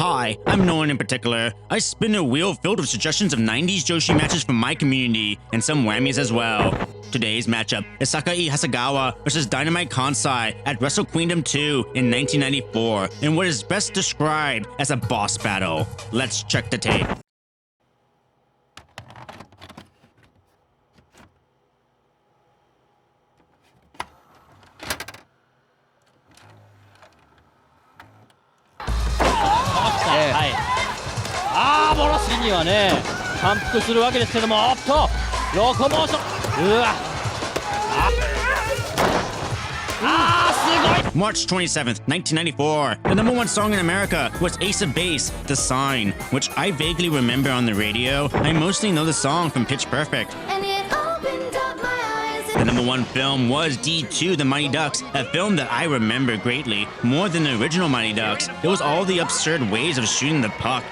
Hi, I'm no one in particular. I spin a wheel filled with suggestions of 90s Joshi matches from my community, and some whammies as well. Today's matchup is Sakie Hasegawa versus Dynamite Kansai at Wrestle Queendom 2 in 1994, in what is best described as a boss battle. Let's check the tape.はいボロシにはね反復するわけですけども、おっとロコモーション、うわすごい。 March 27th, 1994. The number one song in America was Ace of Base, The Sign, which I vaguely remember on the radio. I mostly know the song from Pitch Perfect. The number one film was D2, The Mighty Ducks, a film that I remember greatly, more than the original Mighty Ducks. It was all the absurd ways of shooting the puck.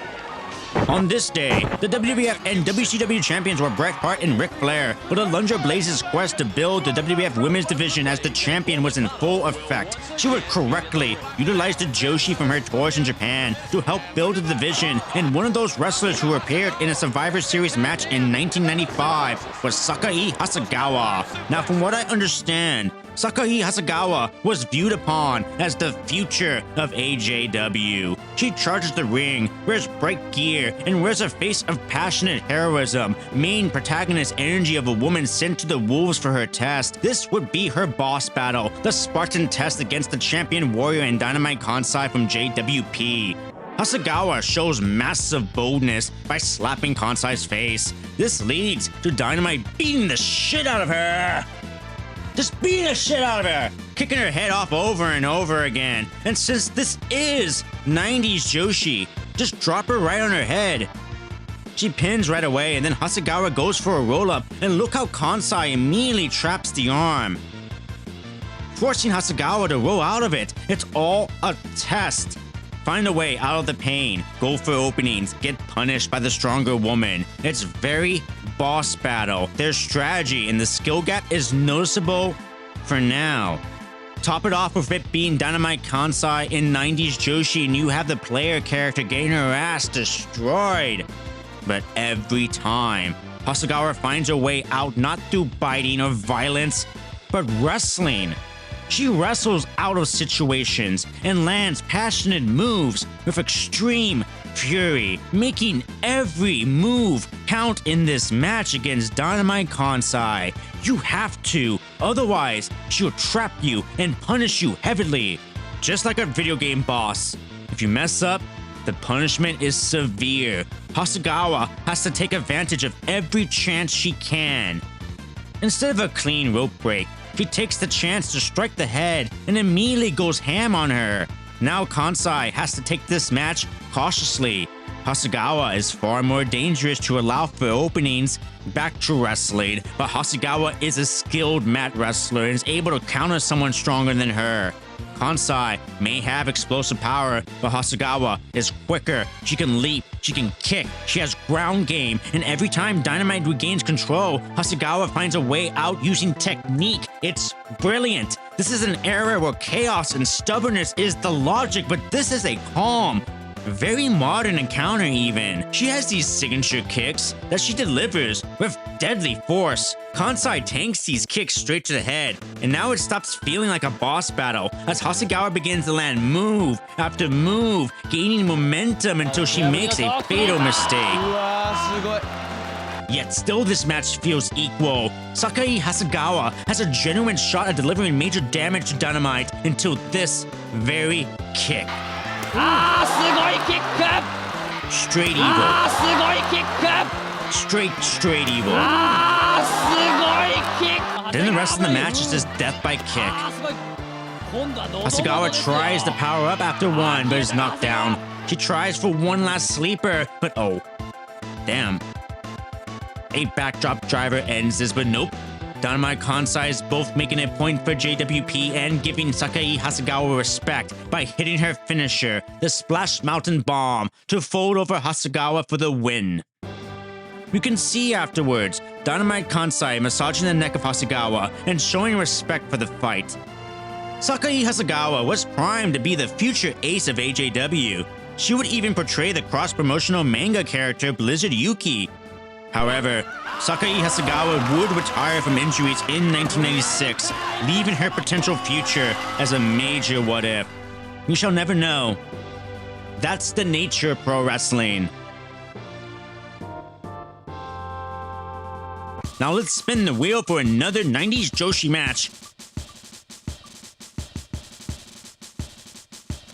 On this day, the WWF and WCW champions were Bret Hart and Ric Flair, but Alundra Blaze's quest to build the WWF Women's Division as the champion was in full effect. She would correctly utilize the Joshi from her tours in Japan to help build the division, and one of those wrestlers who appeared in a Survivor Series match in 1995 was Sakie Hasegawa. Now, from what I understand, Sakie Hasegawa was viewed upon as the future of AJW. She charges the ring, wears bright gear, and wears a face of passionate heroism, main protagonist energy of a woman sent to the wolves for her test. This would be her boss battle, the Spartan test against the champion warrior and Dynamite Kansai from JWP. Hasegawa shows massive boldness by slapping Kansai's face. This leads to Dynamite beating the shit out of her. Just beating the shit out of her, kicking her head off over and over again. And since this is 90s Joshi, just drop her right on her head. She pins right away, and then Hasegawa goes for a roll-up, and look how Kansai immediately traps the arm, forcing Hasegawa to roll out of it. It's all a test. Find a way out of the pain, go for openings, get punished by the stronger woman. It's very boss battle. Their strategy and the skill gap is noticeable for now. Top it off with it being Dynamite Kansai in 90s Joshi, and you have the player character getting her ass destroyed. But every time, Hasegawa finds her way out not through biting or violence, but wrestling. She wrestles out of situations and lands passionate moves with extreme fury, making every move count in this match against Dynamite Kansai. You have to, otherwise she'll trap you and punish you heavily, just like a video game boss. If you mess up, the punishment is severe. Hasegawa has to take advantage of every chance she can. Instead of a clean rope break, she takes the chance to strike the head and immediately goes ham on her. Now Kansai has to take this match cautiously. Hasegawa is far more dangerous to allow for openings. Back to wrestling, but Hasegawa is a skilled mat wrestler and is able to counter someone stronger than her. Kansai may have explosive power, but Hasegawa is quicker. She can leap, she can kick, she has ground game, and every time Dynamite regains control, Hasegawa finds a way out using technique. It's brilliant. This is an era where chaos and stubbornness is the logic, but this is a calm, very modern encounter even. She has these signature kicks that she delivers with deadly force. Kansai tanks these kicks straight to the head, and now it stops feeling like a boss battle as Hasegawa begins to land move after move, gaining momentum until she makes a fatal mistake. Yet still this match feels equal. Sakie Hasegawa has a genuine shot at delivering major damage to Dynamite until this very kick. Straight evil. Straight evil. Then the rest of the match is just death by kick. Hasegawa tries to power up after one, but is knocked down. She tries for one last sleeper, but oh, damn. A backdrop driver ends this, but nope. Dynamite Kansai is both making a point for JWP and giving Sakie Hasegawa respect by hitting her finisher, the Splash Mountain Bomb, to fold over Hasegawa for the win. You can see afterwards Dynamite Kansai massaging the neck of Hasegawa and showing respect for the fight. Sakie Hasegawa was primed to be the future ace of AJW. She would even portray the cross-promotional manga character Blizzard Yuki. However, Sakie Hasegawa would retire from injuries in 1996, leaving her potential future as a major what-if. We shall never know. That's the nature of pro wrestling. Now let's spin the wheel for another 90s Joshi match.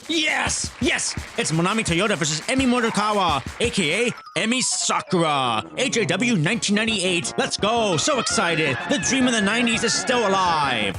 Yes! Yes! It's Monami Toyota versus Emi Morikawa, aka Emi Sakura. AJW 1998. Let's go! So excited! The dream of the 90s is still alive!